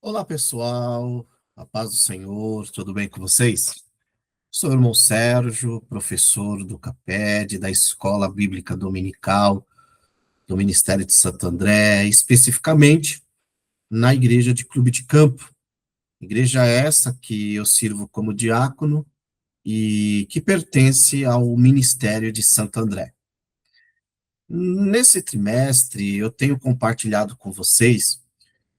Olá, pessoal. A paz do Senhor, tudo bem com vocês? Sou o irmão Sérgio, professor do CAPED, da Escola Bíblica Dominical do Ministério de Santo André, especificamente na Igreja de Clube de Campo. Igreja essa que eu sirvo como diácono e que pertence ao Ministério de Santo André. Nesse trimestre, eu tenho compartilhado com vocês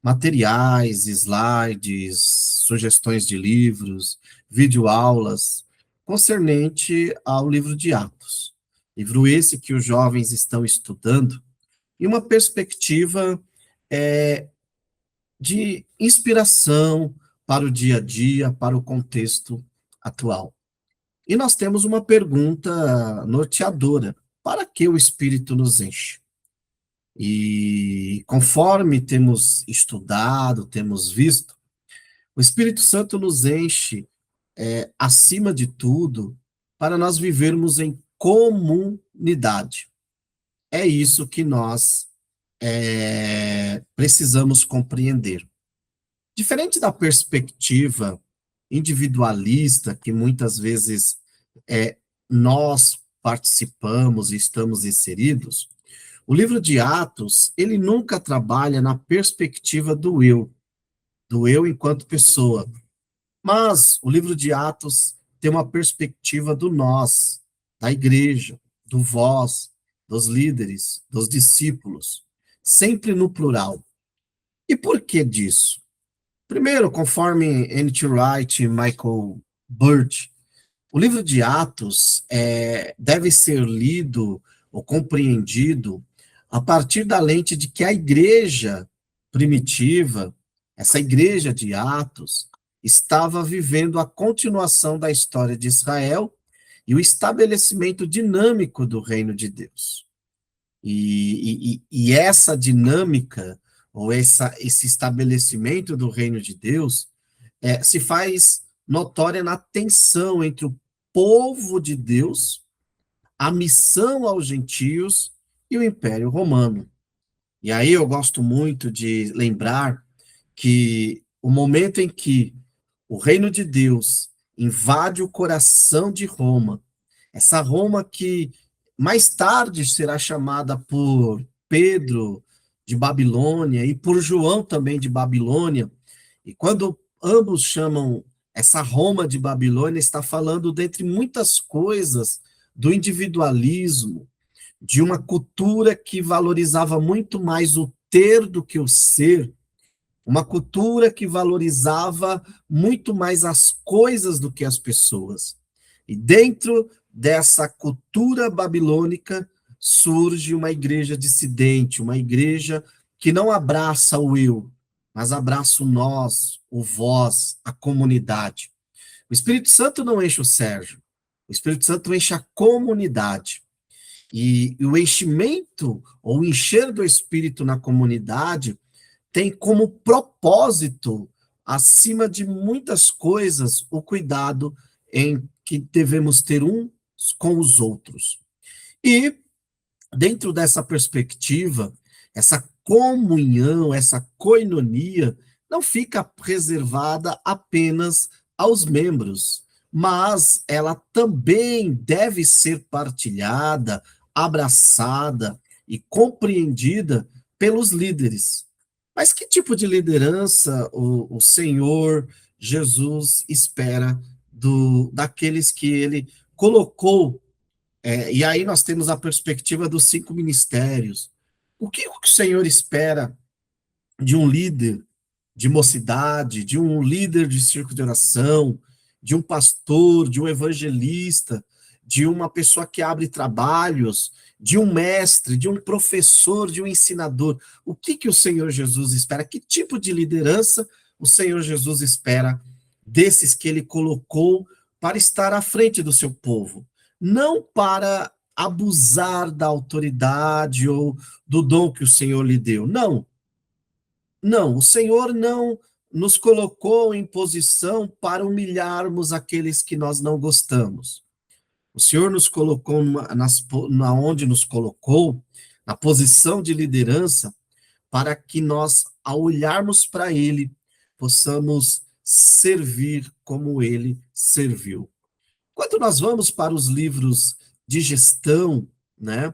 materiais, slides, sugestões de livros, videoaulas, concernente ao livro de Atos. Livro esse que os jovens estão estudando, e uma perspectiva de inspiração para o dia a dia, para o contexto atual. E nós temos uma pergunta norteadora: para que o Espírito nos enche? E conforme temos estudado, temos visto, o Espírito Santo nos enche, acima de tudo, para nós vivermos em comunidade. É isso que nós precisamos compreender. Diferente da perspectiva individualista, que muitas vezes nós participamos e estamos inseridos, o livro de Atos, ele nunca trabalha na perspectiva do eu enquanto pessoa. Mas o livro de Atos tem uma perspectiva do nós, da igreja, do vós, dos líderes, dos discípulos, sempre no plural. E por que disso? Primeiro, conforme N.T. Wright e Michael Bird, o livro de Atos deve ser lido ou compreendido a partir da lente de que a igreja primitiva, essa igreja de Atos, estava vivendo a continuação da história de Israel e o estabelecimento dinâmico do reino de Deus. E essa dinâmica, ou esse estabelecimento do reino de Deus, se faz notória na tensão entre o povo de Deus, a missão aos gentios e o Império Romano. E aí eu gosto muito de lembrar que o momento em que o reino de Deus invade o coração de Roma, essa Roma que mais tarde será chamada por Pedro de Babilônia e por João também de Babilônia, e quando ambos chamam essa Roma de Babilônia, está falando, dentre muitas coisas, do individualismo, de uma cultura que valorizava muito mais o ter do que o ser, uma cultura que valorizava muito mais as coisas do que as pessoas. E dentro dessa cultura babilônica surge uma igreja dissidente, uma igreja que não abraça o eu, mas abraça o nós, o vós, a comunidade. O Espírito Santo não enche o Sérgio, o Espírito Santo enche a comunidade. E o enchimento, ou o encher do Espírito na comunidade, tem como propósito, acima de muitas coisas, o cuidado em que devemos ter uns com os outros. E, dentro dessa perspectiva, essa comunhão, essa koinonia, não fica reservada apenas aos membros, mas ela também deve ser partilhada, abraçada e compreendida pelos líderes. Mas que tipo de liderança o Senhor Jesus espera daqueles que ele colocou? E aí nós temos a perspectiva dos 5 ministérios. O que o Senhor espera de um líder de mocidade, de um líder de círculo de oração, de um pastor, de um evangelista, de uma pessoa que abre trabalhos, de um mestre, de um professor, de um ensinador? O que o Senhor Jesus espera? Que tipo de liderança o Senhor Jesus espera desses que ele colocou para estar à frente do seu povo? Não para abusar da autoridade ou do dom que o Senhor lhe deu. Não, não, o Senhor não nos colocou em posição para humilharmos aqueles que nós não gostamos. O Senhor nos colocou na onde nos colocou, na posição de liderança, para que nós, ao olharmos para Ele, possamos servir como ele serviu. Quando nós vamos para os livros de gestão, né,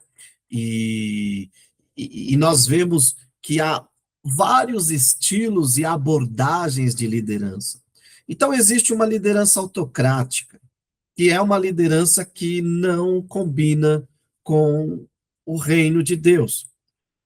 e, e nós vemos que há vários estilos e abordagens de liderança. Então, existe uma liderança autocrática, que é uma liderança que não combina com o reino de Deus.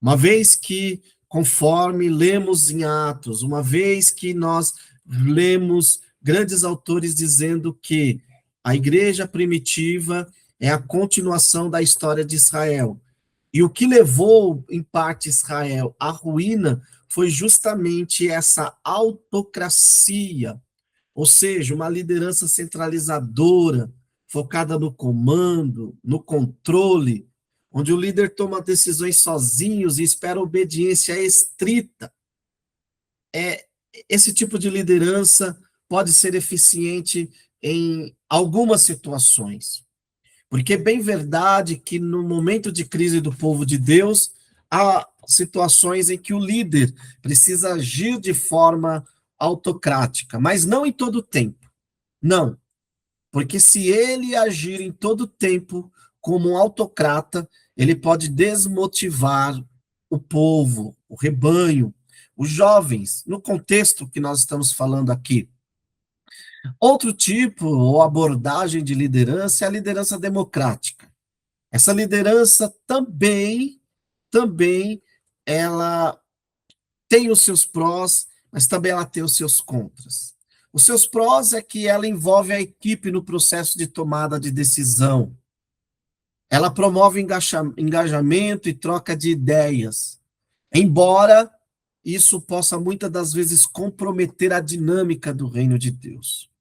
Uma vez que, conforme lemos em Atos, uma vez que nós lemos grandes autores dizendo que a igreja primitiva é a continuação da história de Israel. E o que levou, em parte, Israel à ruína foi justamente essa autocracia, ou seja, uma liderança centralizadora, focada no comando, no controle, onde o líder toma decisões sozinhos e espera obediência estrita. Esse tipo de liderança pode ser eficiente em algumas situações. Porque é bem verdade que no momento de crise do povo de Deus, há situações em que o líder precisa agir de forma autocrática, mas não em todo tempo. Não, porque se ele agir em todo tempo como um autocrata, ele pode desmotivar o povo, o rebanho, os jovens, no contexto que nós estamos falando aqui. Outro tipo ou abordagem de liderança é a liderança democrática. Essa liderança também, ela tem os seus prós, mas também ela tem os seus contras. Os seus prós é que ela envolve a equipe no processo de tomada de decisão. Ela promove engajamento e troca de ideias, embora isso possa muitas das vezes comprometer a dinâmica do reino de Deus.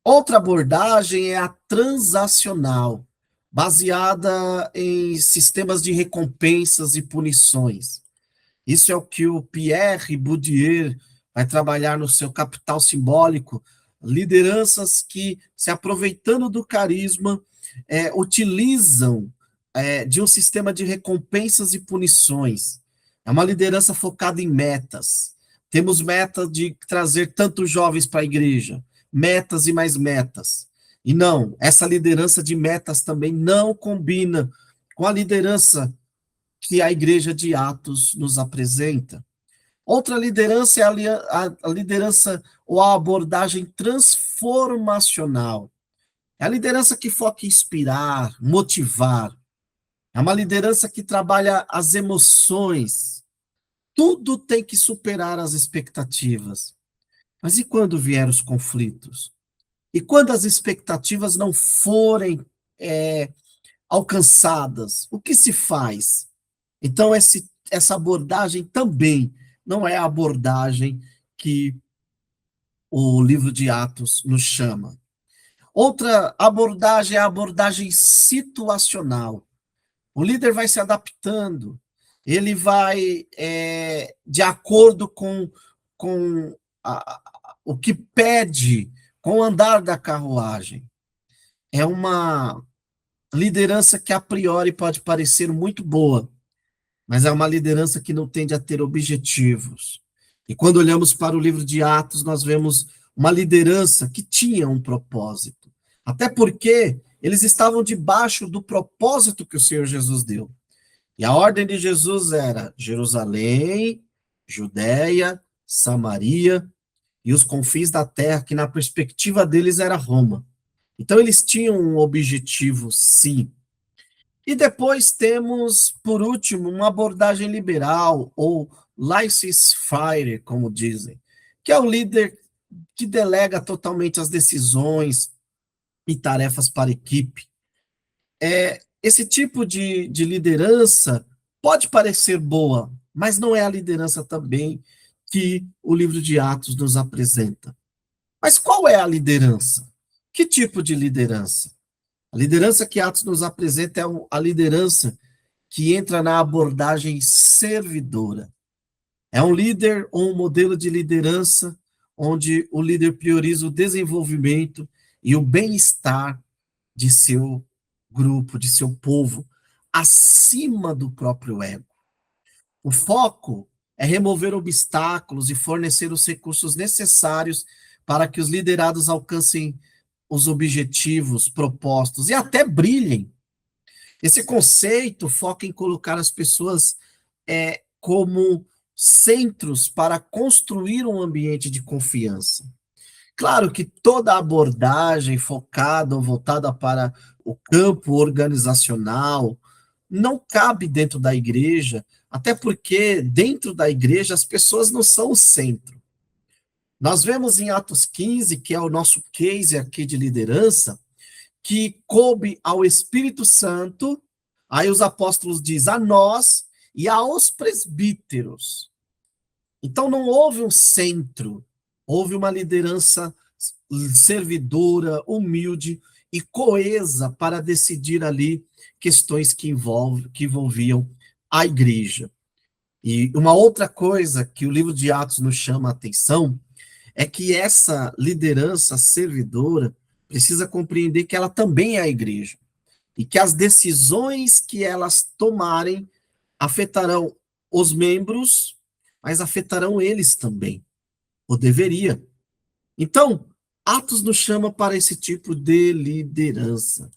Outra abordagem é a transacional, baseada em sistemas de recompensas e punições. Isso é o que o Pierre Bourdieu vai trabalhar no seu Capital Simbólico, lideranças que, se aproveitando do carisma, utilizam de um sistema de recompensas e punições. É uma liderança focada em metas. Temos meta de trazer tantos jovens para a igreja, metas e mais metas. E não, essa liderança de metas também não combina com a liderança que a igreja de Atos nos apresenta. Outra liderança é a liderança ou a abordagem transformacional. É a liderança que foca em inspirar, motivar. É uma liderança que trabalha as emoções. Tudo tem que superar as expectativas. Mas e quando vier os conflitos? E quando as expectativas não forem é, alcançadas? O que se faz? Então, essa abordagem também não é a abordagem que o livro de Atos nos chama. Outra abordagem é a abordagem situacional. O líder vai se adaptando, ele vai de acordo com o que pede, com o andar da carruagem. É uma liderança que a priori pode parecer muito boa, mas é uma liderança que não tende a ter objetivos. E quando olhamos para o livro de Atos, nós vemos uma liderança que tinha um propósito. Até porque eles estavam debaixo do propósito que o Senhor Jesus deu. E a ordem de Jesus era Jerusalém, Judéia, Samaria e os confins da terra, que na perspectiva deles era Roma. Então eles tinham um objetivo, sim. E depois temos, por último, uma abordagem liberal, ou laissez-faire, como dizem, que é o líder que delega totalmente as decisões e tarefas para a equipe. Esse tipo de liderança pode parecer boa, mas não é a liderança também que o livro de Atos nos apresenta. Mas qual é a liderança? Que tipo de liderança? A liderança que Atos nos apresenta é a liderança que entra na abordagem servidora. É um líder ou um modelo de liderança onde o líder prioriza o desenvolvimento e o bem-estar de seu grupo, de seu povo, acima do próprio ego. O foco é remover obstáculos e fornecer os recursos necessários para que os liderados alcancem os objetivos propostos e até brilhem. Esse conceito foca em colocar as pessoas como centros para construir um ambiente de confiança. Claro que toda abordagem focada ou voltada para o campo organizacional não cabe dentro da igreja, até porque dentro da igreja as pessoas não são o centro. Nós vemos em Atos 15, que é o nosso case aqui de liderança, que coube ao Espírito Santo, aí os apóstolos dizem a nós e aos presbíteros. Então não houve um centro, houve uma liderança servidora, humilde e coesa para decidir ali questões que envolviam a igreja. E uma outra coisa que o livro de Atos nos chama a atenção é que essa liderança servidora precisa compreender que ela também é a igreja e que as decisões que elas tomarem afetarão os membros, mas afetarão eles também, ou deveria. Então, Atos nos chama para esse tipo de liderança.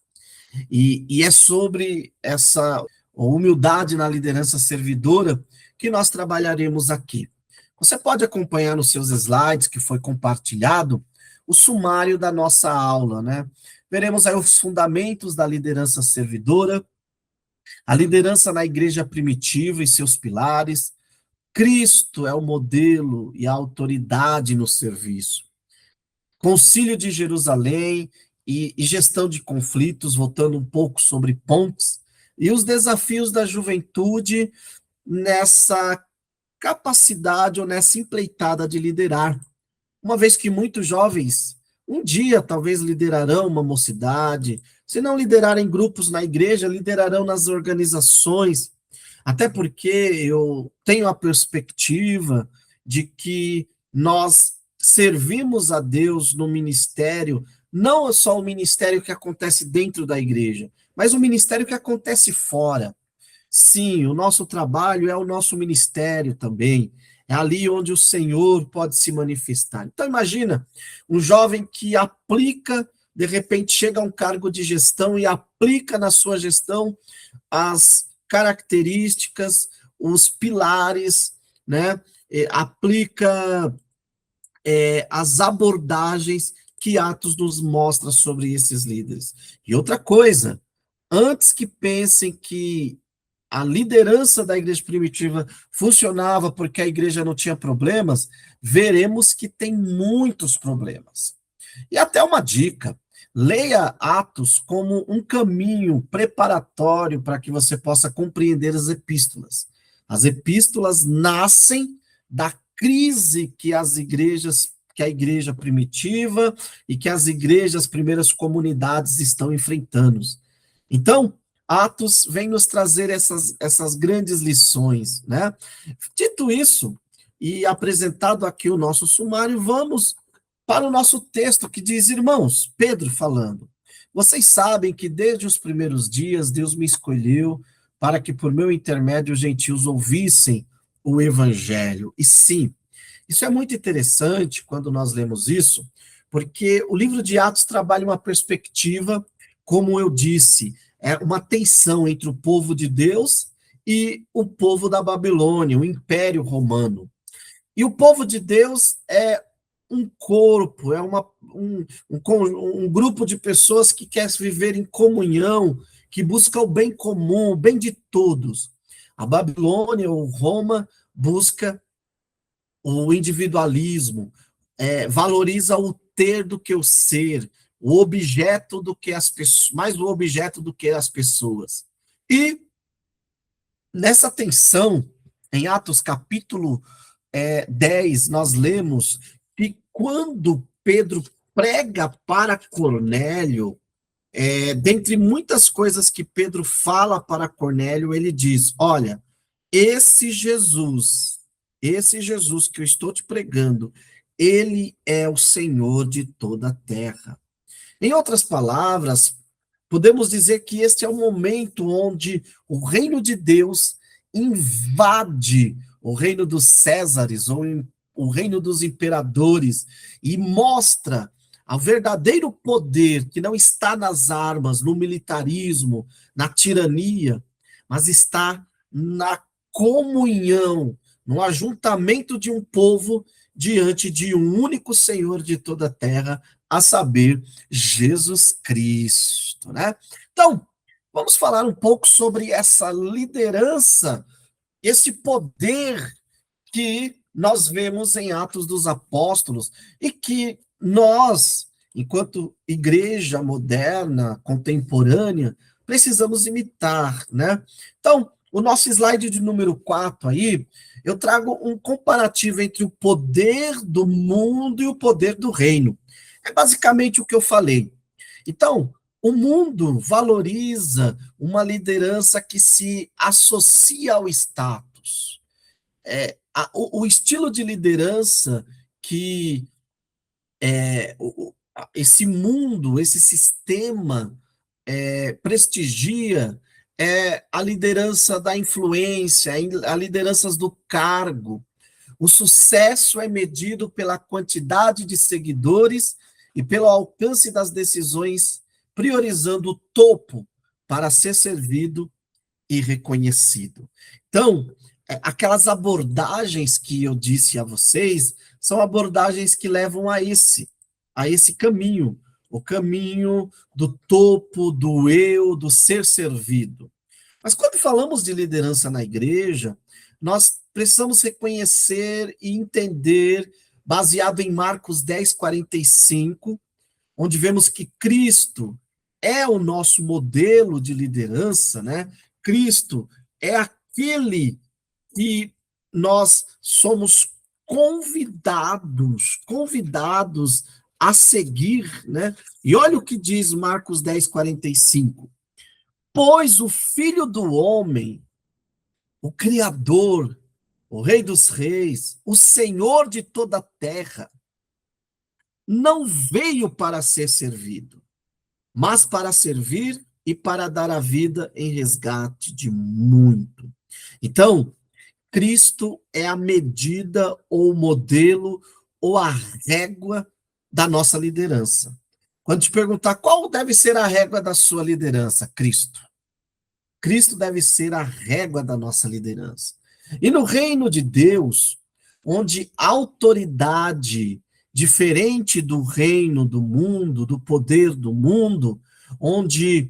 E é sobre essa humildade na liderança servidora que nós trabalharemos aqui. Você pode acompanhar nos seus slides, que foi compartilhado, o sumário da nossa aula, né? Veremos aí os fundamentos da liderança servidora, a liderança na igreja primitiva e seus pilares. Cristo é o modelo e a autoridade no serviço. Concílio de Jerusalém e gestão de conflitos, voltando um pouco sobre pontes, e os desafios da juventude nessa capacidade ou nessa empreitada de liderar. Uma vez que muitos jovens, um dia talvez liderarão uma mocidade, se não liderarem grupos na igreja, liderarão nas organizações, até porque eu tenho a perspectiva de que nós servimos a Deus no ministério, não só o ministério que acontece dentro da igreja, mas o ministério que acontece fora. Sim, o nosso trabalho é o nosso ministério também. É ali onde o Senhor pode se manifestar. Então, imagina um jovem que aplica, de repente, chega a um cargo de gestão e aplica na sua gestão as características, os pilares, né? Aplica as abordagens que Atos nos mostra sobre esses líderes. E outra coisa, antes que pensem que a liderança da igreja primitiva funcionava porque a igreja não tinha problemas, veremos que tem muitos problemas. E até uma dica, leia Atos como um caminho preparatório para que você possa compreender as epístolas. As epístolas nascem da crise que que a igreja primitiva e que as igrejas, primeiras comunidades estão enfrentando. Então, Atos vem nos trazer essas grandes lições, né? Dito isso, e apresentado aqui o nosso sumário, vamos para o nosso texto que diz, irmãos, Pedro falando, vocês sabem que desde os primeiros dias Deus me escolheu para que por meu intermédio os gentios ouvissem o evangelho. E sim, isso é muito interessante quando nós lemos isso, porque o livro de Atos trabalha uma perspectiva, como eu disse, é uma tensão entre o povo de Deus e o povo da Babilônia, o Império Romano. E o povo de Deus é um corpo, é um grupo de pessoas que quer viver em comunhão, que busca o bem comum, o bem de todos. A Babilônia, ou Roma, busca o individualismo, valoriza o ter do que o ser, o objeto do que as pessoas, mais o objeto do que as pessoas. E nessa tensão, em Atos capítulo 10, nós lemos que quando Pedro prega para Cornélio, dentre muitas coisas que Pedro fala para Cornélio, ele diz, olha, esse Jesus que eu estou te pregando, ele é o Senhor de toda a terra. Em outras palavras, podemos dizer que este é o momento onde o reino de Deus invade o reino dos Césares, ou o reino dos imperadores, e mostra o verdadeiro poder que não está nas armas, no militarismo, na tirania, mas está na comunhão, no ajuntamento de um povo diante de um único Senhor de toda a terra, a saber, Jesus Cristo, né? Então, vamos falar um pouco sobre essa liderança, esse poder que nós vemos em Atos dos Apóstolos e que nós, enquanto igreja moderna, contemporânea, precisamos imitar, né? Então, o nosso slide de número 4 aí, eu trago um comparativo entre o poder do mundo e o poder do reino. É basicamente o que eu falei. Então, o mundo valoriza uma liderança que se associa ao status. O estilo de liderança que esse mundo, esse sistema prestigia é a liderança da influência, a liderança do cargo. O sucesso é medido pela quantidade de seguidores e pelo alcance das decisões, priorizando o topo para ser servido e reconhecido. Então, aquelas abordagens que eu disse a vocês são abordagens que levam a esse caminho, o caminho do topo, do eu, do ser servido. Mas quando falamos de liderança na igreja, nós precisamos reconhecer e entender, baseado em Marcos 10:45, onde vemos que Cristo é o nosso modelo de liderança, né? Cristo é aquele que nós somos convidados a seguir, né? E olha o que diz Marcos 10:45. Pois o Filho do Homem, o Criador, o Rei dos Reis, o Senhor de toda a terra, não veio para ser servido, mas para servir e para dar a vida em resgate de muito. Então, Cristo é a medida ou o modelo ou a régua da nossa liderança. Quando te perguntar qual deve ser a régua da sua liderança, Cristo. Cristo deve ser a régua da nossa liderança. E no reino de Deus, onde a autoridade, diferente do reino do mundo, do poder do mundo, onde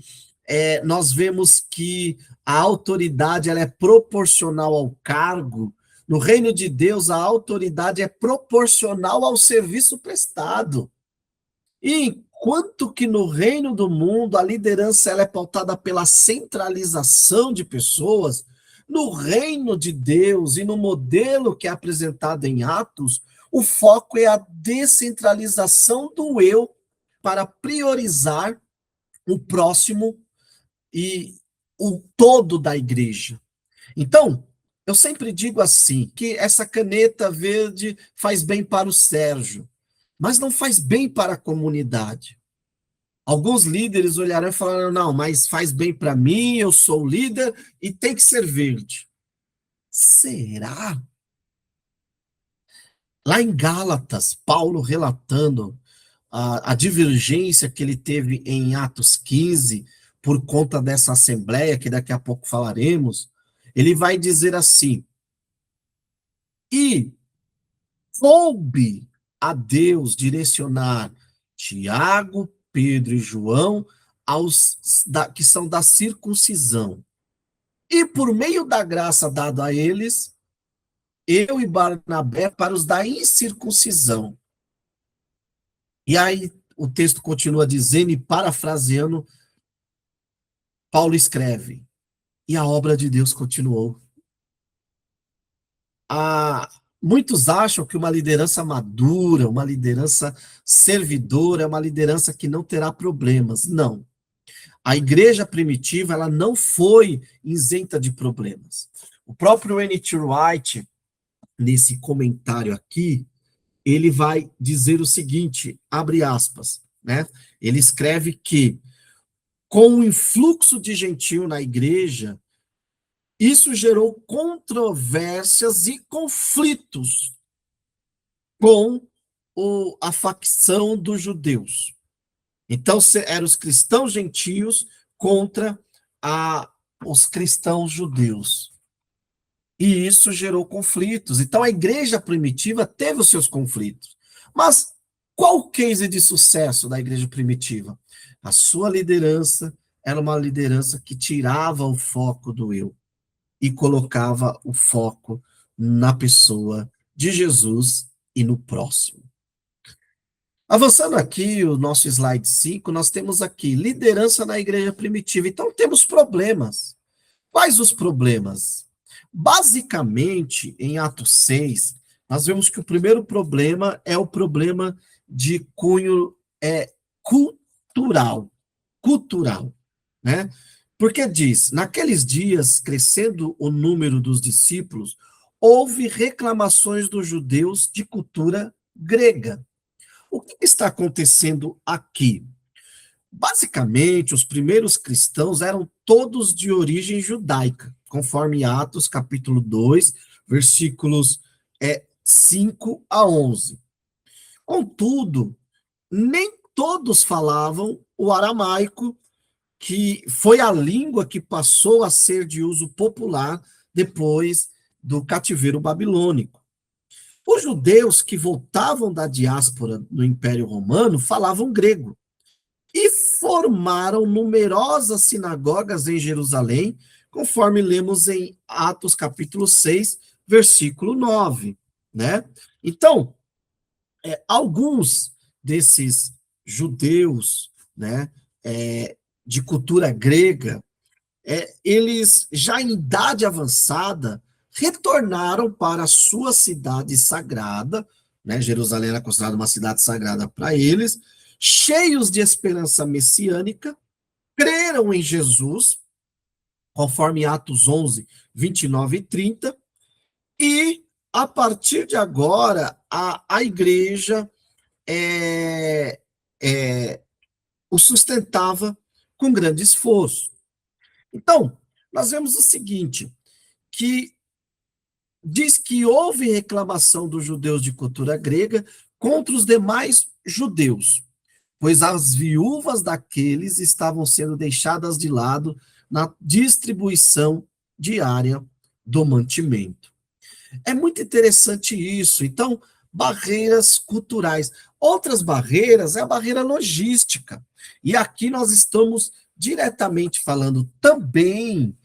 nós vemos que a autoridade ela é proporcional ao cargo, no reino de Deus a autoridade é proporcional ao serviço prestado. E enquanto que no reino do mundo a liderança ela é pautada pela centralização de pessoas, no reino de Deus e no modelo que é apresentado em Atos, o foco é a descentralização do eu para priorizar o próximo e o todo da igreja. Então, eu sempre digo assim, que essa caneta verde faz bem para o Sérgio, mas não faz bem para a comunidade. Alguns líderes olharão e falarão, não, mas faz bem para mim, eu sou o líder e tem que ser verde. Será? Lá em Gálatas, Paulo relatando a divergência que ele teve em Atos 15, por conta dessa assembleia, que daqui a pouco falaremos, ele vai dizer assim, e coube a Deus direcionar Tiago, Pedro e João que são da circuncisão. E por meio da graça dada a eles, eu e Barnabé para os da incircuncisão. E aí o texto continua dizendo, e parafraseando, Paulo escreve, e a obra de Deus continuou. Muitos acham que uma liderança madura, uma liderança servidora, é uma liderança que não terá problemas. Não. A igreja primitiva ela não foi isenta de problemas. O próprio N.T. Wright, nesse comentário aqui, ele vai dizer o seguinte, abre aspas, né? Ele escreve que, com o influxo de gentio na igreja, Isso gerou controvérsias e conflitos com a facção dos judeus. Então, eram os cristãos gentios contra os cristãos judeus. E isso gerou conflitos. Então, a igreja primitiva teve os seus conflitos. Mas qual o case de sucesso da igreja primitiva? A sua liderança era uma liderança que tirava o foco do eu e colocava o foco na pessoa de Jesus e no próximo. Avançando aqui, o nosso slide 5, nós temos aqui liderança na igreja primitiva. Então, temos problemas. Quais os problemas? Basicamente, em Atos 6, nós vemos que o primeiro problema é o problema de cunho cultural. Cultural, né? Porque diz, naqueles dias, crescendo o número dos discípulos, houve reclamações dos judeus de cultura grega. O que está acontecendo aqui? Basicamente, os primeiros cristãos eram todos de origem judaica, conforme Atos capítulo 2, versículos 5 a 11. Contudo, nem todos falavam o aramaico, que foi a língua que passou a ser de uso popular depois do cativeiro babilônico. Os judeus que voltavam da diáspora no Império Romano falavam grego e formaram numerosas sinagogas em Jerusalém, conforme lemos em Atos capítulo 6, versículo 9, né? Então, alguns desses judeus, né, de cultura grega, eles já em idade avançada retornaram para a sua cidade sagrada, né? Jerusalém era considerada uma cidade sagrada para eles, cheios de esperança messiânica, creram em Jesus, conforme Atos 11, 29 e 30, e a partir de agora a igreja é, é, o sustentava com grande esforço. Então, nós vemos o seguinte, que diz que houve reclamação dos judeus de cultura grega contra os demais judeus, pois as viúvas daqueles estavam sendo deixadas de lado na distribuição diária do mantimento. É muito interessante isso. Então, barreiras culturais. Outras barreiras é a barreira logística. E aqui nós estamos diretamente falando também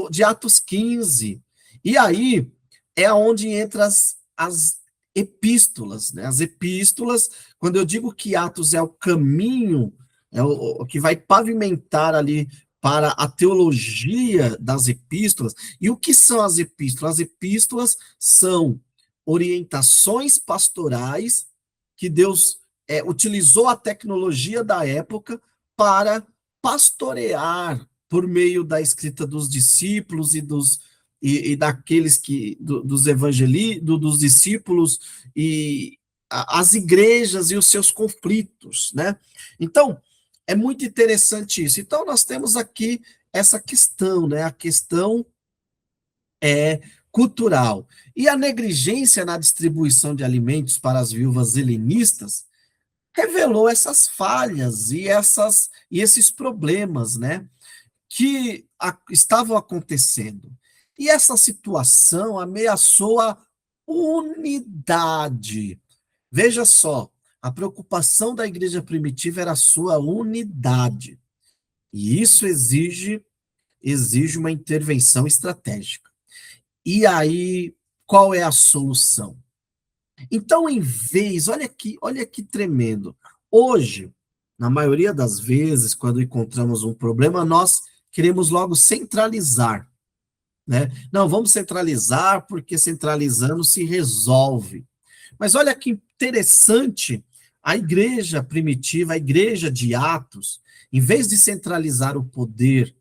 de Atos 15. E aí é onde entra as epístolas, né? As epístolas, quando eu digo que Atos é o caminho, é o que vai pavimentar ali para a teologia das epístolas. E o que são as epístolas? As epístolas são orientações pastorais que Deus utilizou a tecnologia da época para pastorear por meio da escrita dos discípulos e daqueles dos dos discípulos e as igrejas e os seus conflitos, né? Então, é muito interessante isso. Então, nós temos aqui essa questão, né? A questão cultural. E a negligência na distribuição de alimentos para as viúvas helenistas revelou essas falhas e esses problemas, né? Que estavam acontecendo. E essa situação ameaçou a unidade. Veja só, a preocupação da igreja primitiva era a sua unidade. E isso exige uma intervenção estratégica. E aí, qual é a solução? Então, olha que tremendo. Hoje, na maioria das vezes, quando encontramos um problema, nós queremos logo centralizar, né? Não, vamos centralizar porque centralizando se resolve. Mas olha que interessante, a igreja primitiva, a igreja de Atos, em vez de centralizar o poder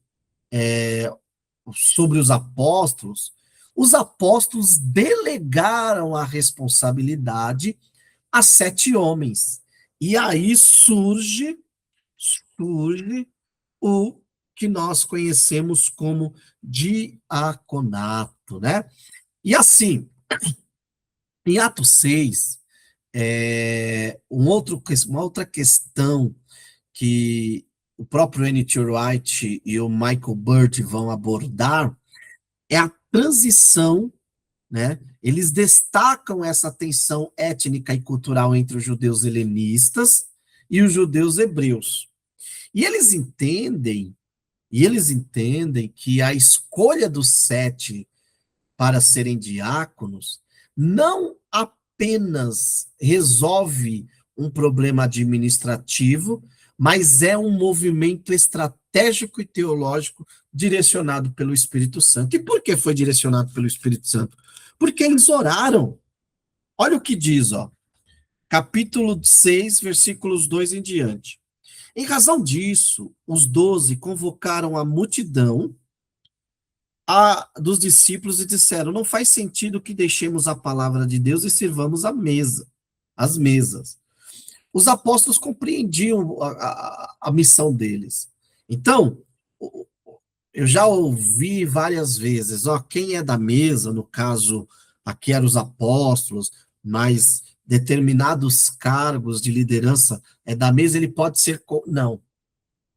sobre os apóstolos delegaram a responsabilidade a 7 homens. E aí surge o que nós conhecemos como diaconato, né? E assim, em Atos 6, uma outra questão que o próprio N.T. Wright e o Michael Bird vão abordar é a transição, né? Eles destacam essa tensão étnica e cultural entre os judeus helenistas e os judeus hebreus. E eles entendem que a escolha dos 7 para serem diáconos não apenas resolve um problema administrativo, mas é um movimento estratégico e teológico direcionado pelo Espírito Santo. E por que foi direcionado pelo Espírito Santo? Porque eles oraram. Olha o que diz, ó, capítulo 6, versículos 2 em diante. Em razão disso, os 12 convocaram a multidão dos discípulos e disseram: não faz sentido que deixemos a palavra de Deus e sirvamos as mesas. Os apóstolos compreendiam a missão deles. Então, eu já ouvi várias vezes, ó, quem é da mesa, no caso, aqui eram os apóstolos, mas determinados cargos de liderança é da mesa, ele pode ser. Não.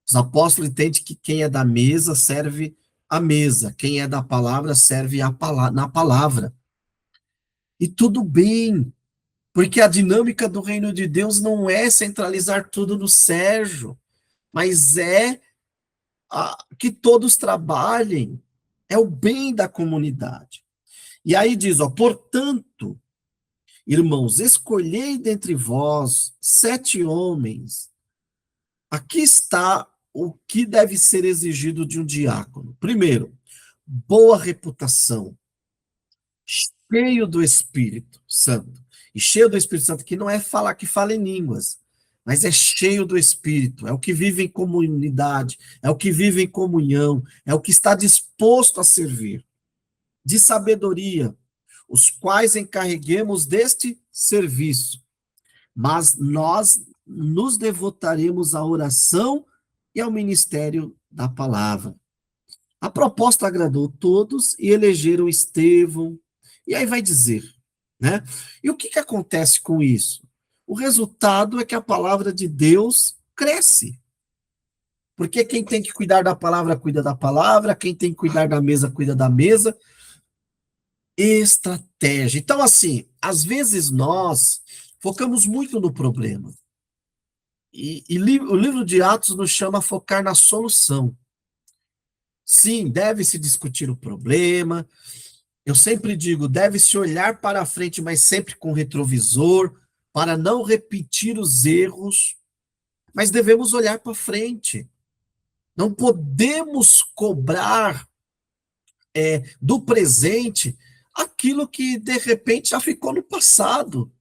Os apóstolos entendem que quem é da mesa serve a mesa, quem é da palavra serve na palavra. E tudo bem, porque a dinâmica do reino de Deus não é centralizar tudo no Sérgio, mas é que todos trabalhem, é o bem da comunidade. E aí diz, ó, portanto, irmãos, escolhei dentre vós 7 homens. Aqui está o que deve ser exigido de um diácono. Primeiro, boa reputação, cheio do Espírito Santo. E cheio do Espírito Santo, que não é falar que fala em línguas, mas é cheio do Espírito, é o que vive em comunidade, é o que vive em comunhão, é o que está disposto a servir. De sabedoria, os quais encarreguemos deste serviço, mas nós nos devotaremos à oração e ao ministério da palavra. A proposta agradou todos e elegeram Estevão, e aí vai dizer, né? E o que acontece com isso? O resultado é que a palavra de Deus cresce. Porque quem tem que cuidar da palavra, cuida da palavra, quem tem que cuidar da mesa, cuida da mesa. Estratégia. Então, assim, às vezes nós focamos muito no problema. O livro de Atos nos chama a focar na solução. Sim, deve-se discutir o problema. Eu sempre digo, deve-se olhar para a frente, mas sempre com retrovisor, para não repetir os erros. Mas devemos olhar para frente. Não podemos cobrar do presente aquilo que, de repente, já ficou no passado.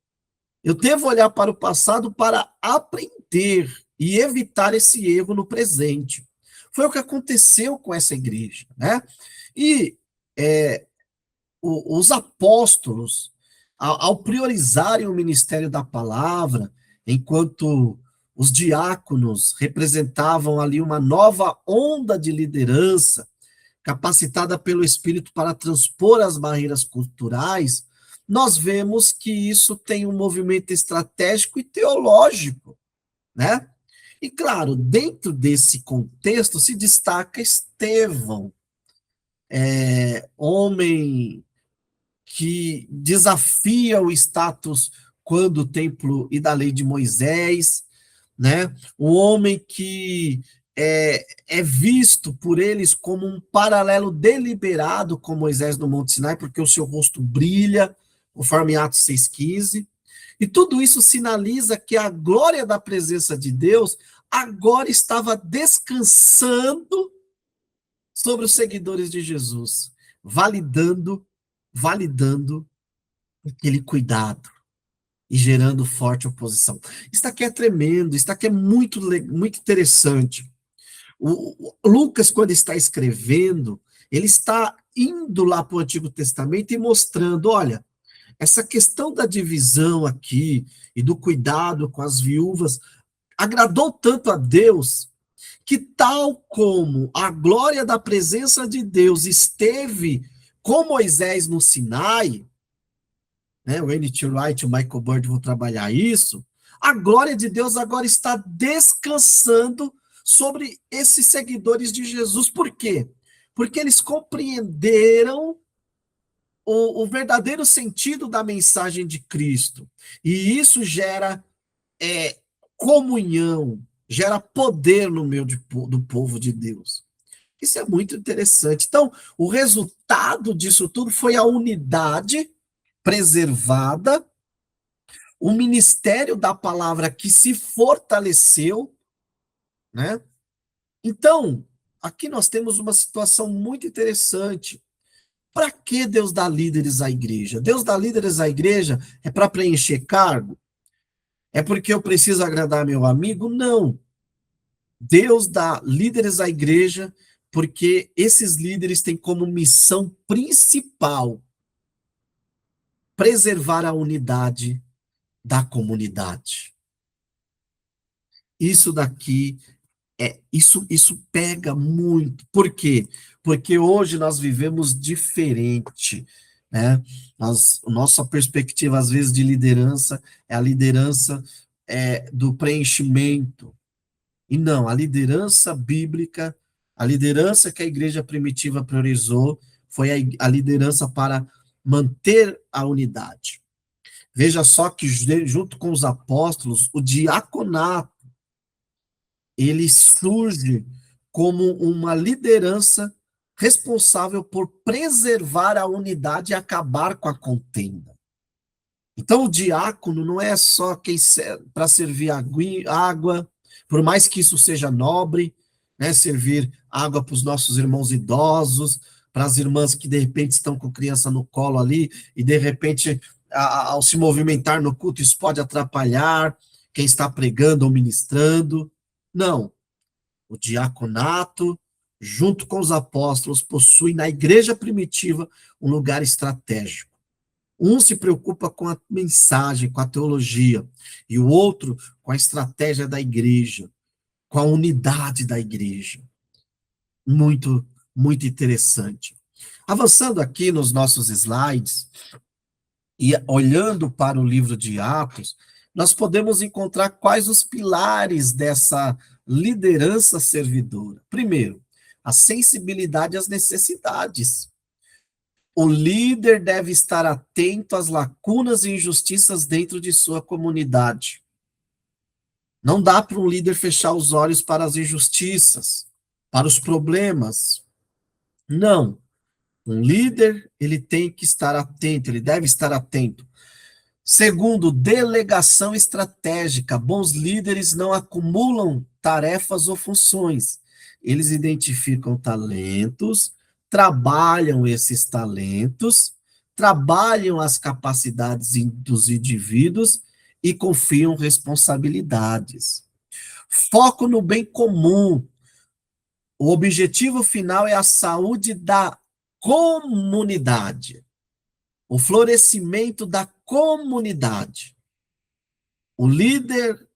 Eu devo olhar para o passado para aprender e evitar esse erro no presente. Foi o que aconteceu com essa igreja, né? E os apóstolos, ao priorizarem o ministério da palavra, enquanto os diáconos representavam ali uma nova onda de liderança, capacitada pelo Espírito para transpor as barreiras culturais, nós vemos que isso tem um movimento estratégico e teológico, né? E, claro, dentro desse contexto se destaca Estevão, homem que desafia o status quo do templo e da lei de Moisés, né? Um homem que é visto por eles como um paralelo deliberado com Moisés no Monte Sinai, porque o seu rosto brilha, conforme Atos 6,15. E tudo isso sinaliza que a glória da presença de Deus agora estava descansando sobre os seguidores de Jesus, validando aquele cuidado e gerando forte oposição. Isso aqui é tremendo, isso aqui é muito, muito interessante. O Lucas, quando está escrevendo, ele está indo lá para o Antigo Testamento e mostrando, olha, essa questão da divisão aqui e do cuidado com as viúvas agradou tanto a Deus que tal como a glória da presença de Deus esteve com Moisés no Sinai, né, o N.T. Wright e o Michael Bird vão trabalhar isso, a glória de Deus agora está descansando sobre esses seguidores de Jesus. Por quê? Porque eles compreenderam o verdadeiro sentido da mensagem de Cristo. E isso gera comunhão, gera poder no meio do povo de Deus. Isso é muito interessante. Então, o resultado disso tudo foi a unidade preservada, o ministério da palavra que se fortaleceu, né? Então, aqui nós temos uma situação muito interessante. Para que Deus dá líderes à igreja? Deus dá líderes à igreja é para preencher cargo? É porque eu preciso agradar meu amigo? Não. Deus dá líderes à igreja porque esses líderes têm como missão principal preservar a unidade da comunidade. Isso daqui isso pega muito. Por quê? Porque hoje nós vivemos diferente, né? Nossa perspectiva às vezes de liderança é a liderança do preenchimento. E não, a liderança bíblica, a liderança que a igreja primitiva priorizou foi a liderança para manter a unidade. Veja só que junto com os apóstolos, o diaconato ele surge como uma liderança responsável por preservar a unidade e acabar com a contenda. Então, o diácono não é só quem para servir água, por mais que isso seja nobre, né, servir água para os nossos irmãos idosos, para as irmãs que de repente estão com criança no colo ali, e de repente, ao se movimentar no culto, isso pode atrapalhar quem está pregando ou ministrando. Não. O diaconato, junto com os apóstolos, possui na igreja primitiva um lugar estratégico. Um se preocupa com a mensagem, com a teologia, e o outro com a estratégia da igreja, com a unidade da igreja. Muito, muito interessante. Avançando aqui nos nossos slides, e olhando para o livro de Atos, nós podemos encontrar quais os pilares dessa liderança servidora. Primeiro, a sensibilidade às necessidades. O líder deve estar atento às lacunas e injustiças dentro de sua comunidade. Não dá para um líder fechar os olhos para as injustiças, para os problemas. Não. Um líder, ele tem que estar atento, ele deve estar atento. Segundo, delegação estratégica. Bons líderes não acumulam tarefas ou funções. Eles identificam talentos, trabalham esses talentos, trabalham as capacidades dos indivíduos e confiam responsabilidades. Foco no bem comum. O objetivo final é a saúde da comunidade, o florescimento da comunidade. O líder,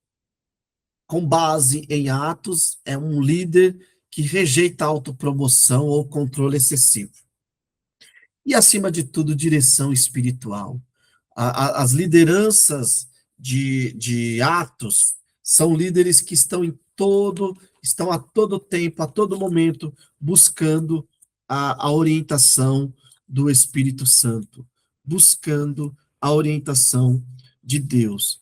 com base em Atos, é um líder que rejeita a autopromoção ou controle excessivo. E, acima de tudo, direção espiritual. As lideranças de Atos são líderes que estão a todo tempo, a todo momento, buscando a orientação do Espírito Santo, buscando a orientação de Deus.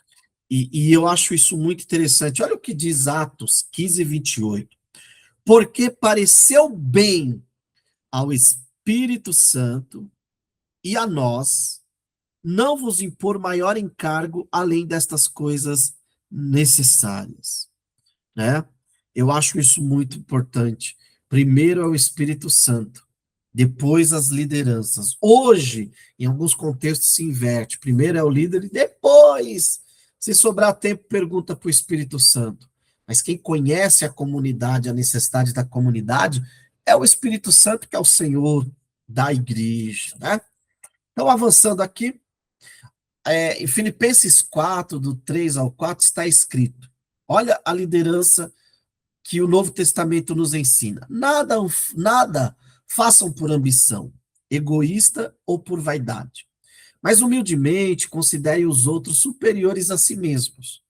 E eu acho isso muito interessante. Olha o que diz Atos 15, 28. Porque pareceu bem ao Espírito Santo e a nós não vos impor maior encargo além destas coisas necessárias, né? Eu acho isso muito importante. Primeiro é o Espírito Santo, depois as lideranças. Hoje, em alguns contextos, se inverte. Primeiro é o líder e depois, se sobrar tempo, pergunta para o Espírito Santo. Mas quem conhece a comunidade, a necessidade da comunidade, é o Espírito Santo, que é o Senhor da igreja, né? Então, avançando aqui, em Filipenses 4, do 3 ao 4, está escrito: olha a liderança que o Novo Testamento nos ensina? Nada façam por ambição, egoísta ou por vaidade, mas humildemente considere os outros superiores a si mesmos.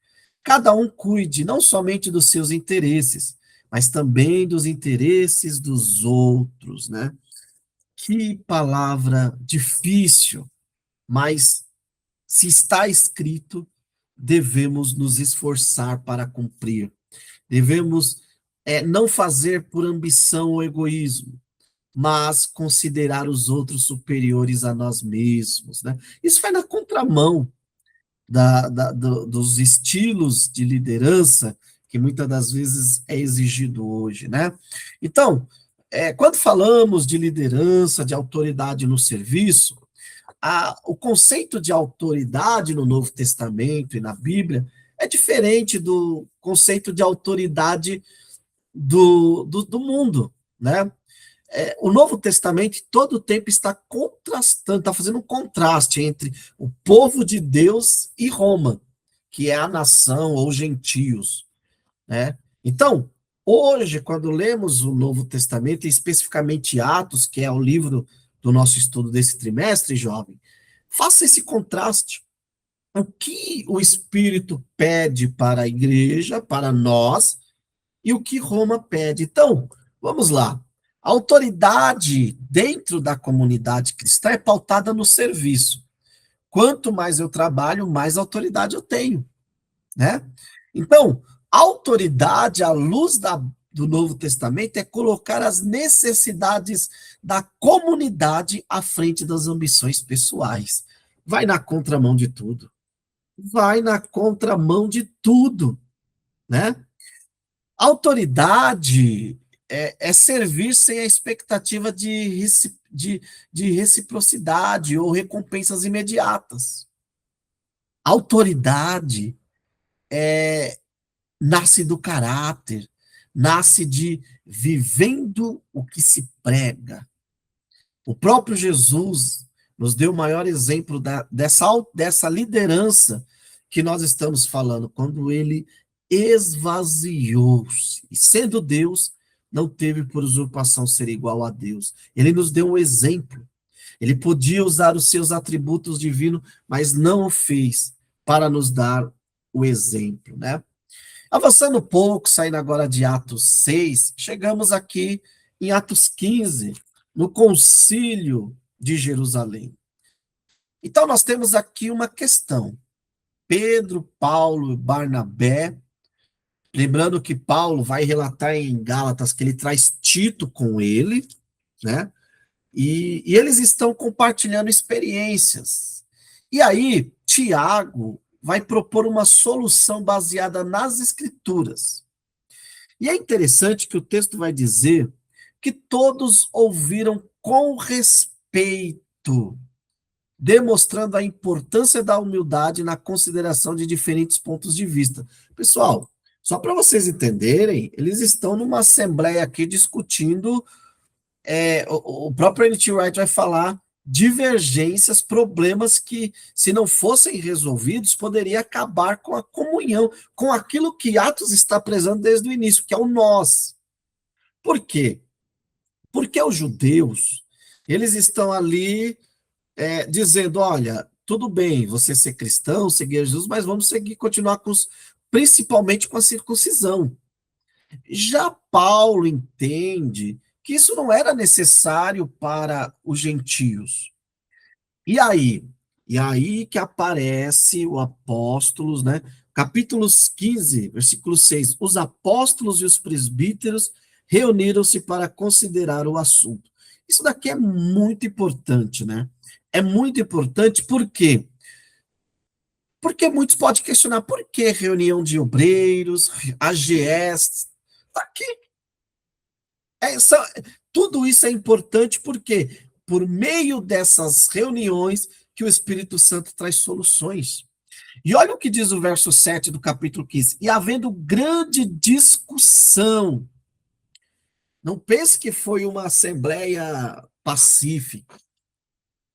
Cada um cuide não somente dos seus interesses, mas também dos interesses dos outros, né? Que palavra difícil, mas se está escrito, devemos nos esforçar para cumprir. Devemos não fazer por ambição ou egoísmo, mas considerar os outros superiores a nós mesmos, né? Isso vai na contramão dos estilos de liderança que muitas das vezes é exigido hoje, né? Então, quando falamos de liderança, de autoridade no serviço, o conceito de autoridade no Novo Testamento e na Bíblia é diferente do conceito de autoridade do mundo, né? O Novo Testamento todo o tempo está contrastando, está fazendo um contraste entre o povo de Deus e Roma, que é a nação ou gentios, né? Então, hoje, quando lemos o Novo Testamento, e especificamente Atos, que é o livro do nosso estudo desse trimestre, jovem, faça esse contraste. O que o Espírito pede para a igreja, para nós, e o que Roma pede. Então, vamos lá. A autoridade dentro da comunidade cristã é pautada no serviço. Quanto mais eu trabalho, mais autoridade eu tenho, né? Então, autoridade à luz do Novo Testamento é colocar as necessidades da comunidade à frente das ambições pessoais. Vai na contramão de tudo. Vai na contramão de tudo, né? Autoridade é servir sem a expectativa de reciprocidade ou recompensas imediatas. Autoridade nasce do caráter, nasce de vivendo o que se prega. O próprio Jesus nos deu o maior exemplo dessa liderança que nós estamos falando, quando ele esvaziou-se. E sendo Deus, não teve por usurpação ser igual a Deus. Ele nos deu um exemplo. Ele podia usar os seus atributos divinos, mas não o fez para nos dar o exemplo, né? Avançando um pouco, saindo agora de Atos 6, chegamos aqui em Atos 15, no concílio de Jerusalém. Então, nós temos aqui uma questão. Pedro, Paulo e Barnabé, lembrando que Paulo vai relatar em Gálatas que ele traz Tito com ele, né? E eles estão compartilhando experiências. E aí, Tiago vai propor uma solução baseada nas escrituras. E é interessante que o texto vai dizer que todos ouviram com respeito, demonstrando a importância da humildade na consideração de diferentes pontos de vista. Pessoal, só para vocês entenderem, eles estão numa assembleia aqui discutindo, o próprio N.T. Wright vai falar divergências, problemas que, se não fossem resolvidos, poderia acabar com a comunhão, com aquilo que Atos está prezando desde o início, que é o nós. Por quê? Porque os judeus, eles estão ali dizendo, olha, tudo bem você ser cristão, seguir Jesus, mas vamos continuar principalmente com a circuncisão. Já Paulo entende que isso não era necessário para os gentios. E aí? E aí que aparece o apóstolos, né? Capítulos 15, versículo 6. Os apóstolos e os presbíteros reuniram-se para considerar o assunto. Isso daqui é muito importante, né? É muito importante por quê? Porque muitos podem questionar por que reunião de obreiros, AGS, aqui. Tudo isso é importante porque por meio dessas reuniões que o Espírito Santo traz soluções. E olha o que diz o verso 7 do capítulo 15. E havendo grande discussão, não pense que foi uma assembleia pacífica.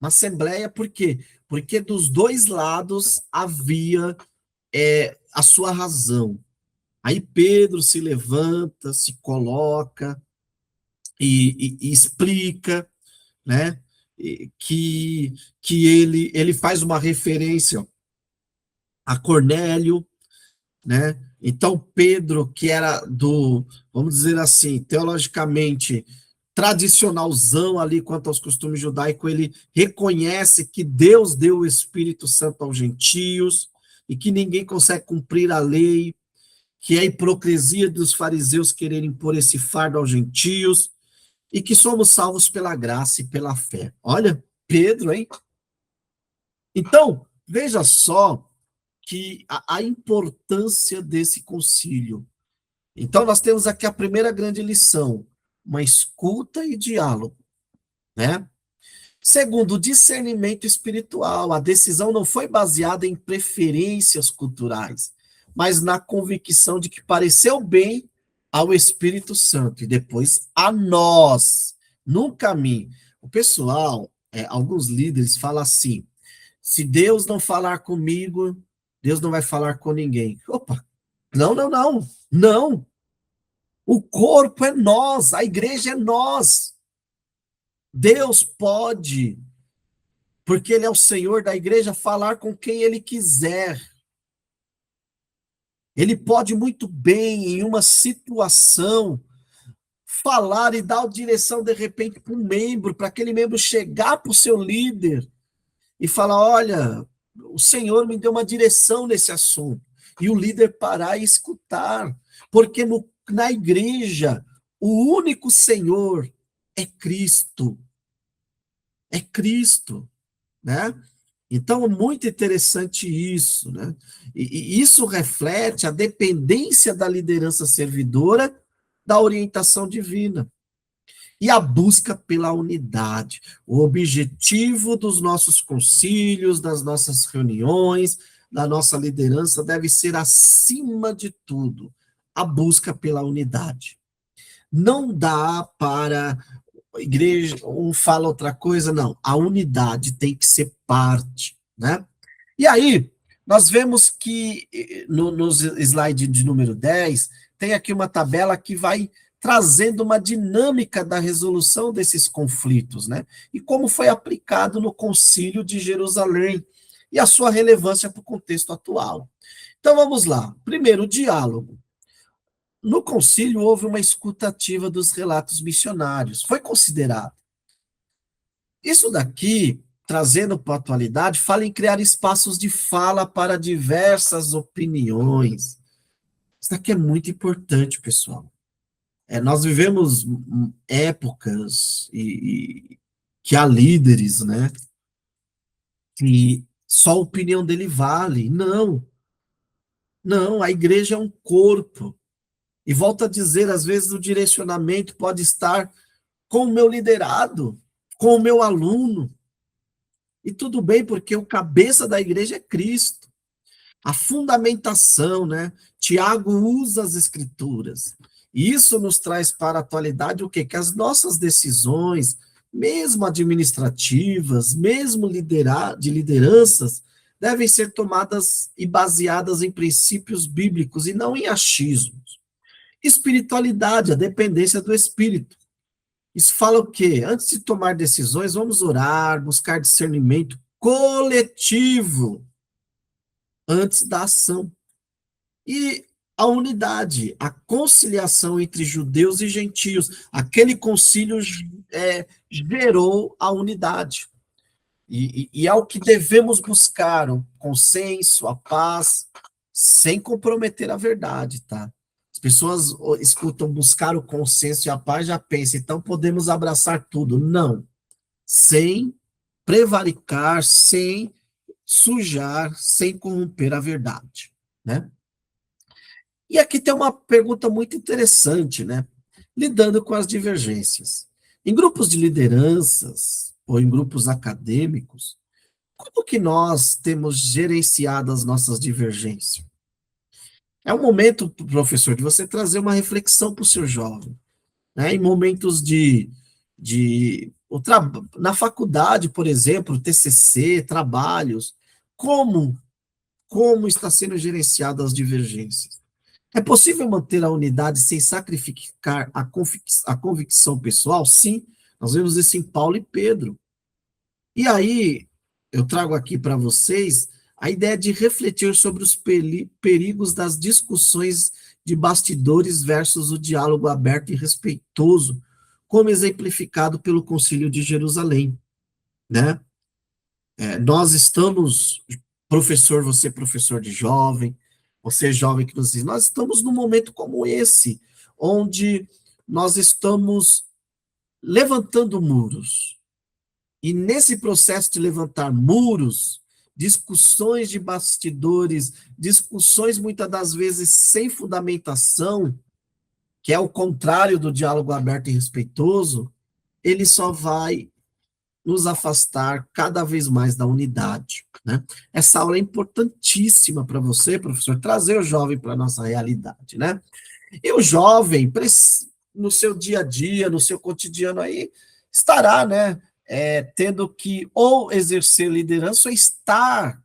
Uma assembleia por quê? Porque dos dois lados havia a sua razão. Aí Pedro se levanta, se coloca e explica, né, que ele faz uma referência a Cornélio, né? Então Pedro, que era vamos dizer assim, teologicamente tradicionalzão ali quanto aos costumes judaicos, ele reconhece que Deus deu o Espírito Santo aos gentios e que ninguém consegue cumprir a lei, que é a hipocrisia dos fariseus quererem pôr esse fardo aos gentios e que somos salvos pela graça e pela fé. Olha, Pedro, hein? Então, veja só que a importância desse concílio. Então, nós temos aqui a primeira grande lição, uma escuta e diálogo, né? Segundo, discernimento espiritual. A decisão não foi baseada em preferências culturais, mas na convicção de que pareceu bem ao Espírito Santo e depois a nós, nunca a mim. O pessoal, alguns líderes falam assim: se Deus não falar comigo, Deus não vai falar com ninguém. Opa, não, não, não, não. O corpo é nós, a igreja é nós. Deus pode, porque Ele é o Senhor da igreja, falar com quem Ele quiser. Ele pode muito bem, em uma situação, falar e dar direção, de repente, para um membro, para aquele membro chegar para o seu líder e falar: olha, o Senhor me deu uma direção nesse assunto. E o líder parar e escutar. Porque na igreja, o único Senhor é Cristo. É Cristo, né? Então, é muito interessante isso, né? E isso reflete a dependência da liderança servidora da orientação divina e a busca pela unidade. O objetivo dos nossos concílios, das nossas reuniões, da nossa liderança deve ser, acima de tudo, a busca pela unidade. Não dá para a igreja, um fala outra coisa, não. A unidade tem que ser parte, né? E aí, nós vemos que nos slide de número 10 tem aqui uma tabela que vai trazendo uma dinâmica da resolução desses conflitos, né? E como foi aplicado no Concílio de Jerusalém e a sua relevância para o contexto atual. Então vamos lá. Primeiro, o diálogo. No concílio houve uma escuta ativa dos relatos missionários. Foi considerado. Isso daqui, trazendo para a atualidade, fala em criar espaços de fala para diversas opiniões. Isso daqui é muito importante, pessoal. Nós vivemos épocas que há líderes, né? Que só a opinião dele vale. Não, não, a igreja é um corpo. E volto a dizer, às vezes o direcionamento pode estar com o meu liderado, com o meu aluno. E tudo bem, porque o cabeça da igreja é Cristo. A fundamentação, né? Tiago usa as escrituras. E isso nos traz para a atualidade o quê? Que as nossas decisões, mesmo administrativas, mesmo de lideranças, devem ser tomadas e baseadas em princípios bíblicos e não em achismos. Espiritualidade, a dependência do Espírito. Isso fala o quê? Antes de tomar decisões, vamos orar, buscar discernimento coletivo antes da ação. E a unidade, a conciliação entre judeus e gentios. Aquele concílio gerou a unidade. E é o que devemos buscar, o consenso, a paz, sem comprometer a verdade, tá? As pessoas escutam buscar o consenso e a paz, já pensam, então podemos abraçar tudo. Não. Sem prevaricar, sem sujar, sem corromper a verdade, né? E aqui tem uma pergunta muito interessante, né? Lidando com as divergências. Em grupos de lideranças ou em grupos acadêmicos, como que nós temos gerenciado as nossas divergências? É um momento, professor, de você trazer uma reflexão para o seu jovem, né? Em momentos na faculdade, por exemplo, TCC, trabalhos, como está sendo gerenciadas as divergências? É possível manter a unidade sem sacrificar a convicção pessoal? Sim, nós vemos isso em Paulo e Pedro. E aí, eu trago aqui para vocês a ideia de refletir sobre os perigos das discussões de bastidores versus o diálogo aberto e respeitoso, como exemplificado pelo Concílio de Jerusalém, né? Nós estamos, professor, você professor de jovem, você jovem que nos diz, nós estamos num momento como esse, onde nós estamos levantando muros. E nesse processo de levantar muros, discussões de bastidores, discussões muitas das vezes sem fundamentação, que é o contrário do diálogo aberto e respeitoso, ele só vai nos afastar cada vez mais da unidade, né? Essa aula é importantíssima para você, professor, trazer o jovem para a nossa realidade, né? E o jovem, no seu dia a dia, no seu cotidiano aí, estará, né, tendo que ou exercer liderança ou estar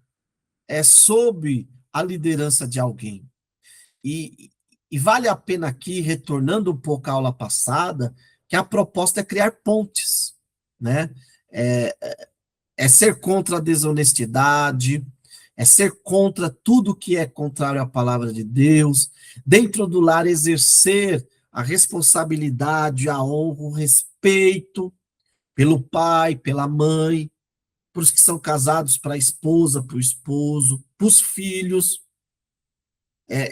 sob a liderança de alguém. E, e vale a pena aqui, retornando um pouco à aula passada, que a proposta é criar pontes, né? É, é ser contra a desonestidade, é ser contra tudo que é contrário à palavra de Deus, dentro do lar exercer a responsabilidade, a honra, o respeito pelo pai, pela mãe, para os que são casados, para a esposa, para o esposo, para os filhos.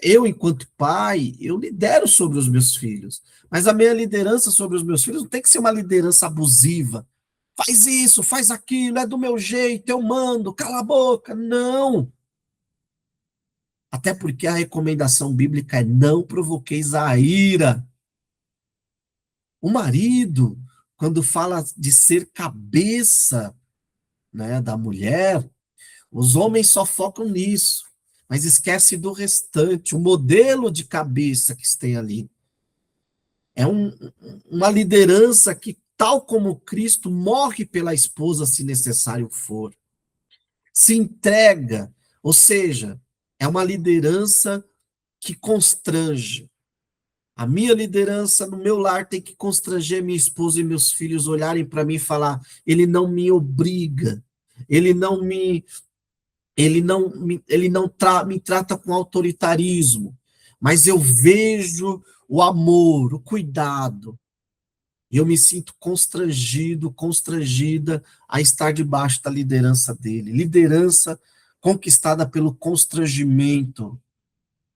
Eu, enquanto pai, eu lidero sobre os meus filhos, mas a minha liderança sobre os meus filhos não tem que ser uma liderança abusiva. Faz isso, faz aquilo, é do meu jeito, eu mando, cala a boca. Não. Até porque a recomendação bíblica é não provoqueis a ira. O marido, quando fala de ser cabeça, né, da mulher, os homens só focam nisso, mas esquece do restante, o modelo de cabeça que tem ali. É uma liderança que, tal como Cristo, morre pela esposa, se necessário for. Se entrega, ou seja, é uma liderança que constrange. A minha liderança no meu lar tem que constranger minha esposa e meus filhos olharem para mim e falar: ele não me obriga, ele não me me trata com autoritarismo, mas eu vejo o amor, o cuidado, e eu me sinto constrangido, constrangida a estar debaixo da liderança dele. Liderança conquistada pelo constrangimento,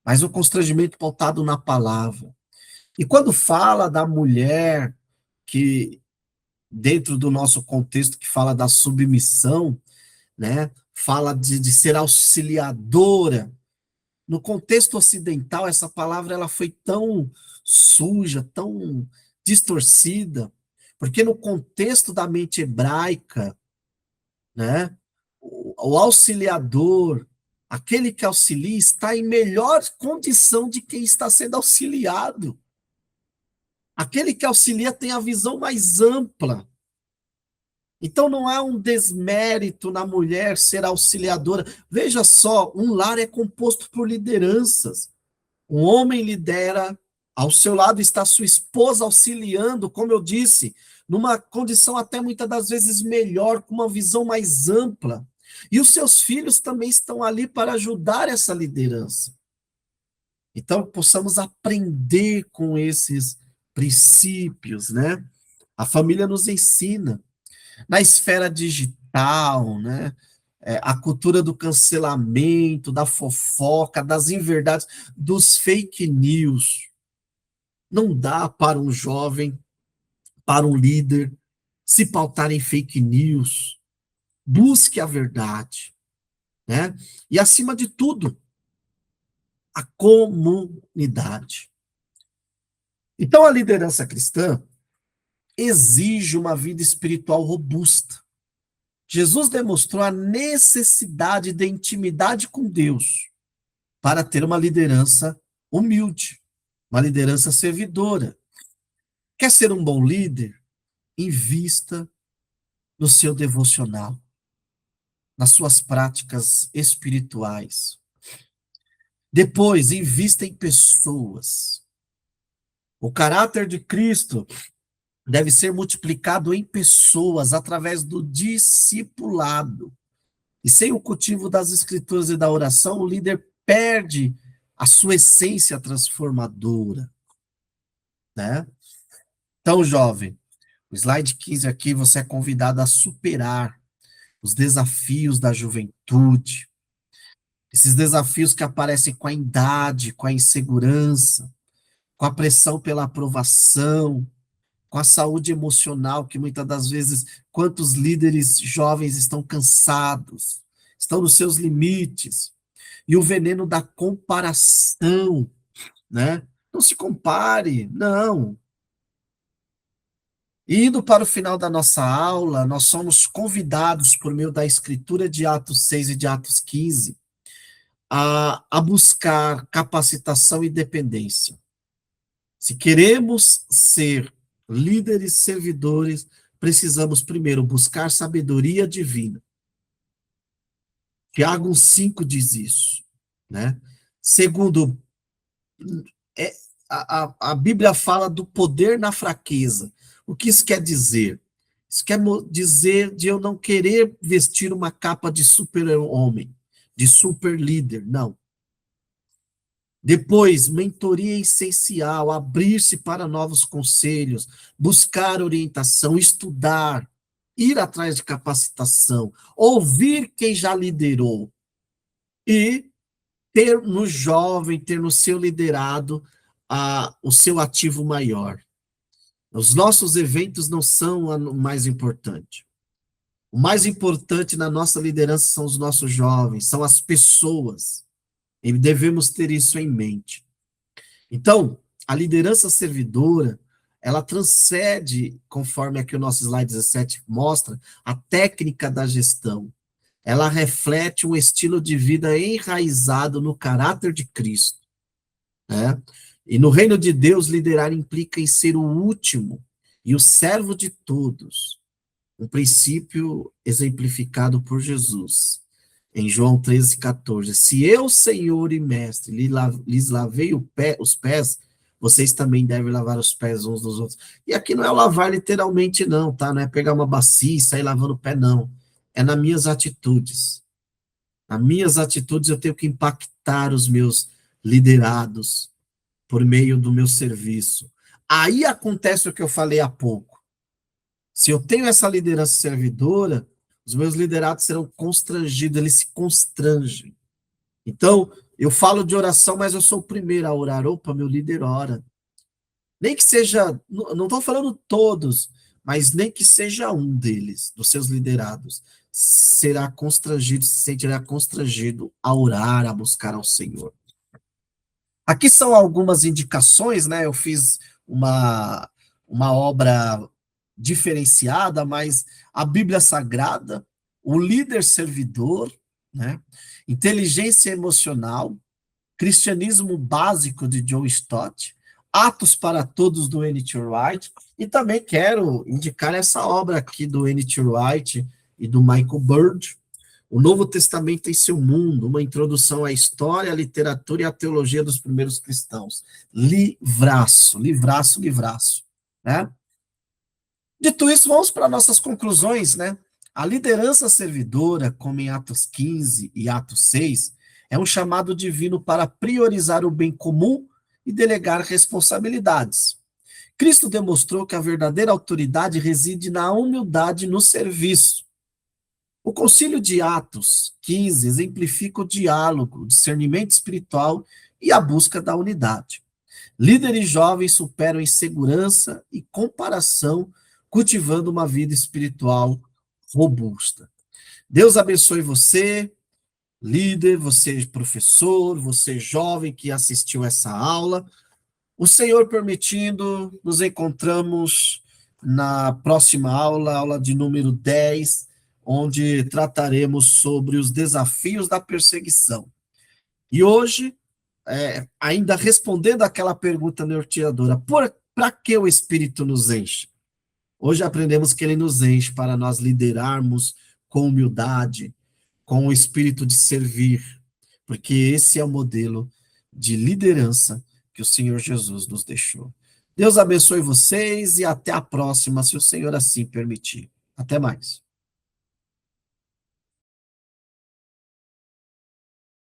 mas o constrangimento pautado na palavra. E quando fala da mulher, que dentro do nosso contexto que fala da submissão, né, fala de ser auxiliadora. No contexto ocidental, essa palavra ela foi tão suja, tão distorcida, porque no contexto da mente hebraica, né, o auxiliador, aquele que auxilia, está em melhor condição de quem está sendo auxiliado. Aquele que auxilia tem a visão mais ampla. Então não há um desmérito na mulher ser auxiliadora. Veja só, um lar é composto por lideranças. Um homem lidera, ao seu lado está sua esposa auxiliando, como eu disse, numa condição até muitas das vezes melhor, com uma visão mais ampla. E os seus filhos também estão ali para ajudar essa liderança. Então, possamos aprender com esses princípios, né? A família nos ensina. Na esfera digital, né? A cultura do cancelamento, da fofoca, das inverdades, dos fake news. Não dá para um jovem, para um líder, se pautar em fake news. Busque a verdade, né? E, acima de tudo, a comunidade. Então, a liderança cristã exige uma vida espiritual robusta. Jesus demonstrou a necessidade de intimidade com Deus para ter uma liderança humilde, uma liderança servidora. Quer ser um bom líder? Invista no seu devocional, nas suas práticas espirituais. Depois, invista em pessoas. O caráter de Cristo deve ser multiplicado em pessoas através do discipulado. E sem o cultivo das escrituras e da oração, o líder perde a sua essência transformadora, né? Então, jovem, o slide 15 aqui, você é convidado a superar os desafios da juventude, esses desafios que aparecem com a idade, com a insegurança, com a pressão pela aprovação, com a saúde emocional, que muitas das vezes, quantos líderes jovens estão cansados, estão nos seus limites, e o veneno da comparação, né? Não se compare, não. Indo para o final da nossa aula, nós somos convidados, por meio da escritura de Atos 6 e de Atos 15, a buscar capacitação e dependência. Se queremos ser líderes servidores, precisamos primeiro buscar sabedoria divina. Tiago 5 diz isso, né? Segundo, é, a Bíblia fala do poder na fraqueza. O que isso quer dizer? Isso quer dizer de eu não querer vestir uma capa de super-homem, de super-líder, não. Depois, mentoria essencial, abrir-se para novos conselhos, buscar orientação, estudar, ir atrás de capacitação, ouvir quem já liderou e ter no jovem, ter no seu liderado o seu ativo maior. Os nossos eventos não são o mais importante. O mais importante na nossa liderança são os nossos jovens, são as pessoas. E devemos ter isso em mente. Então, a liderança servidora, ela transcende, conforme aqui o nosso slide 17 mostra, a técnica da gestão. Ela reflete um estilo de vida enraizado no caráter de Cristo, né? E no reino de Deus, liderar implica em ser o último e o servo de todos, um princípio exemplificado por Jesus. Em João 13,14, se eu, Senhor e Mestre, lhes lavei os pés, vocês também devem lavar os pés uns dos outros. E aqui não é o lavar literalmente, não, tá? Não é pegar uma bacia e sair lavando o pé, não. É nas minhas atitudes. Nas minhas atitudes eu tenho que impactar os meus liderados por meio do meu serviço. Aí acontece o que eu falei há pouco. Se eu tenho essa liderança servidora, os meus liderados serão constrangidos, eles se constrangem. Então, eu falo de oração, mas eu sou o primeiro a orar. Opa, meu líder ora. Nem que seja, não estou falando todos, mas nem que seja um deles, dos seus liderados, será constrangido, se sentirá constrangido a orar, a buscar ao Senhor. Aqui são algumas indicações, né? Eu fiz uma obra diferenciada, mas a Bíblia Sagrada, o líder servidor, né? Inteligência emocional, cristianismo básico de John Stott, Atos para Todos do N.T. Wright, e também quero indicar essa obra aqui do N.T. Wright e do Michael Bird, O Novo Testamento em Seu Mundo, uma introdução à história, à literatura e à teologia dos primeiros cristãos. Livraço, livraço, livraço, né? Dito isso, vamos para nossas conclusões, né? A liderança servidora, como em Atos 15 e Atos 6, é um chamado divino para priorizar o bem comum e delegar responsabilidades. Cristo demonstrou que a verdadeira autoridade reside na humildade no serviço. O concílio de Atos 15 exemplifica o diálogo, o discernimento espiritual e a busca da unidade. Líderes jovens superam insegurança e comparação, cultivando uma vida espiritual robusta. Deus abençoe você, líder, você professor, você jovem que assistiu essa aula. O Senhor permitindo, nos encontramos na próxima aula, aula de número 10, onde trataremos sobre os desafios da perseguição. E hoje, ainda respondendo aquela pergunta norteadora, para que o Espírito nos enche? Hoje aprendemos que ele nos enche para nós liderarmos com humildade, com o espírito de servir, porque esse é o modelo de liderança que o Senhor Jesus nos deixou. Deus abençoe vocês e até a próxima, se o Senhor assim permitir. Até mais.